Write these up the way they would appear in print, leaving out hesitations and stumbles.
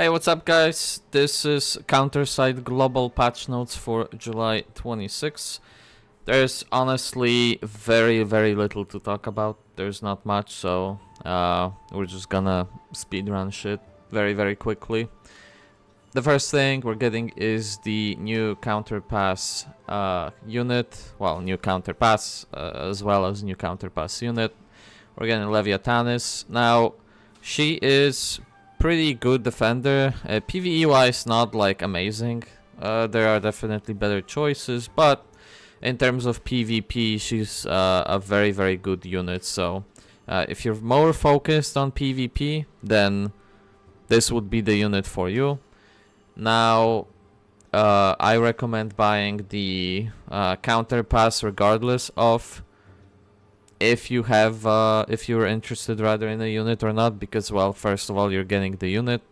Hey, what's up guys? This is Counterside Global Patch Notes for July 26. There's honestly very little to talk about. There's not much, so we're just gonna speedrun shit very quickly. The first thing we're getting is the new counterpass unit. Well, new counterpass as well as new counterpass unit. We're getting Leviathanis. Now, she is pretty good defender. PvE wise, not like amazing. There are definitely better choices, but in terms of PvP, she's a very good unit. So if you're more focused on PvP, then this would be the unit for you. Now, I recommend buying the counter pass regardless of if you're interested rather in a unit or not, because, well, first of all, you're getting the unit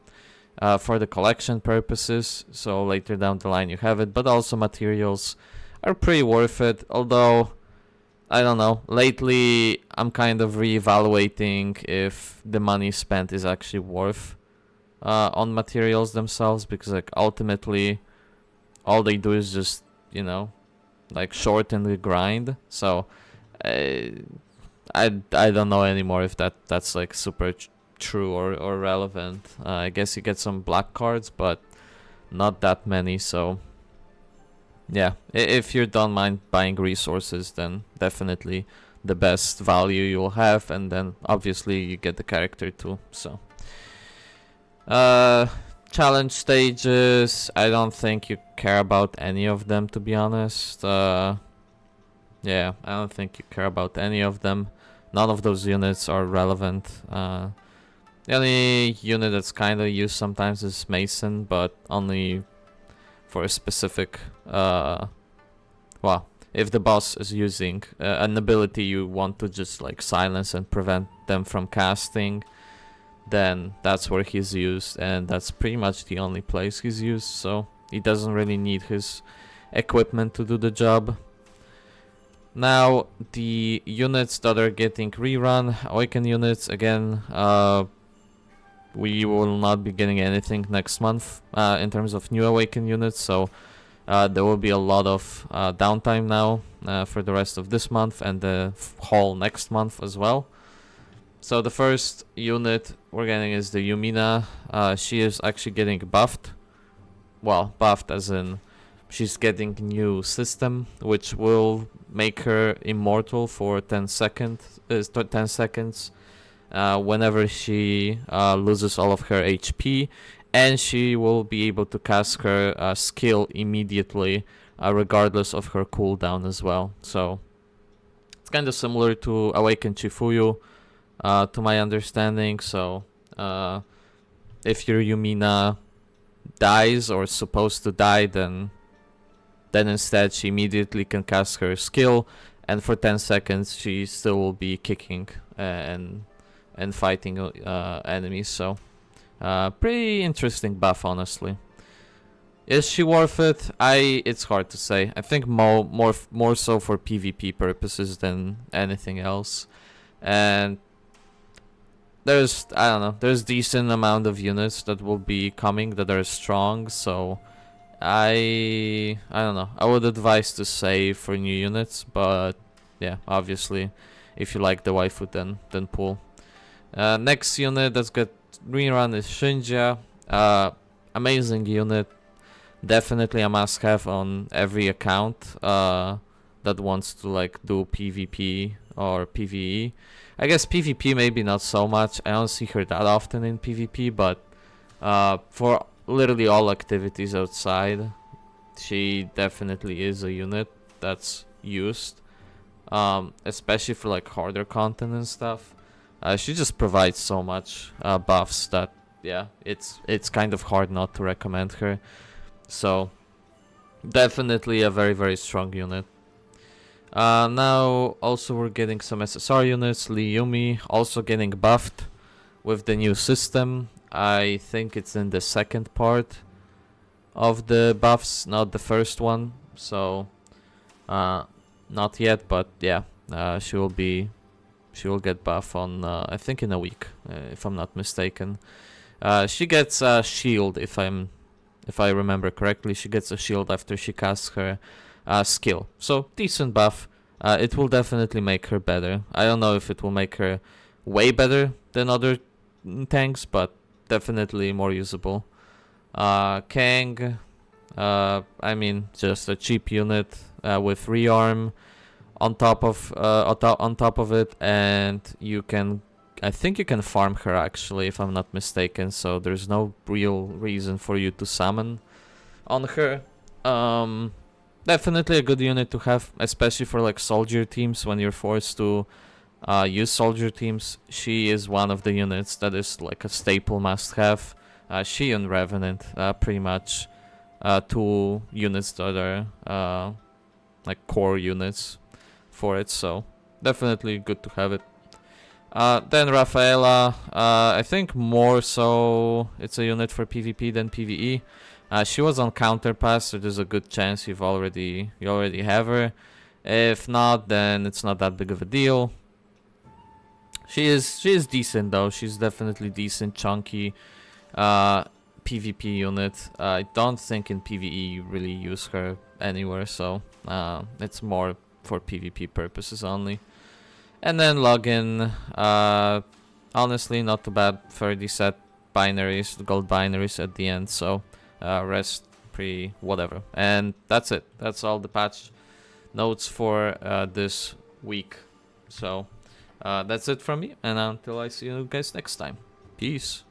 for the collection purposes, so later down the line you have it, but also materials are pretty worth it. Although, I don't know, lately I'm kind of reevaluating if the money spent is actually worth on materials themselves, because like ultimately all they do is just, you know, like shorten the grind. So I don't know anymore if that's like super true or relevant. I guess you get some black cards, but not that many. So yeah, if you don't mind buying resources, then definitely the best value you'll have, and then obviously you get the character too. So challenge stages, I don't think you care about any of them, to be honest. Yeah, I don't think you care about any of them. None of those units are relevant. The only unit that's kind of used sometimes is Mason, but only for a specific, well, if the boss is using an ability you want to just like silence and prevent them from casting, then that's where he's used, and that's pretty much the only place he's used, so he doesn't really need his equipment to do the job. Now, the units that are getting rerun, Awaken units, again, we will not be getting anything next month in terms of new Awaken units, so there will be a lot of downtime now for the rest of this month and the whole next month as well. So the first unit we're getting is the Yumina. She is actually getting buffed. Well, buffed as in she's getting new system, which will make her immortal for 10 seconds. Whenever she loses all of her HP, and she will be able to cast her skill immediately, regardless of her cooldown as well. So it's kind of similar to Awaken Chifuyu, to my understanding. So if your Yumina dies or is supposed to die, then instead she immediately can cast her skill, and for 10 seconds she still will be kicking and fighting enemies. So pretty interesting buff, honestly. Is she worth it? It's hard to say. I think more so for PvP purposes than anything else. And there's, I don't know, there's decent amount of units that will be coming that are strong, so I don't know. I would advise to save for new units, but yeah, obviously, if you like the waifu, then pull. Next unit that's got rerun is Shinja. Amazing unit, definitely a must-have on every account that wants to like do PvP or PvE. I guess PvP maybe not so much. I don't see her that often in PvP, but for literally all activities outside, she definitely is a unit that's used, especially for like harder content and stuff. She just provides so much buffs that, yeah, it's kind of hard not to recommend her. So definitely a very strong unit. Now also we're getting some SSR units. Liyumi also getting buffed with the new system. I think it's in the second part of the buffs, not the first one. So not yet, but yeah, she will get buff on I think in a week, if I'm not mistaken. She gets a shield if I remember correctly. She gets a shield after she casts her skill. So decent buff. It will definitely make her better. I don't know if it will make her way better than other tanks, but definitely more usable. Kang, I mean, just a cheap unit with rearm on top of it, and I think you can farm her actually, if I'm not mistaken. So there's no real reason for you to summon on her. Definitely a good unit to have, especially for like soldier teams when you're forced to use soldier teams. She is one of the units that is like a staple must-have. She and Revenant, pretty much two units that are like core units for it. So definitely good to have it. Then Rafaela, I think more so it's a unit for PvP than PvE. She was on Counterpass, so there's a good chance you already have her. If not, then it's not that big of a deal. She is decent though. She's definitely decent, chunky PvP unit. I don't think in PvE you really use her anywhere, so it's more for PvP purposes only. And then login, honestly not too bad. 30 set binaries, gold binaries at the end, so rest pretty whatever. And that's it. That's all the patch notes for this week. So that's it from me, and until I see you guys next time. Peace.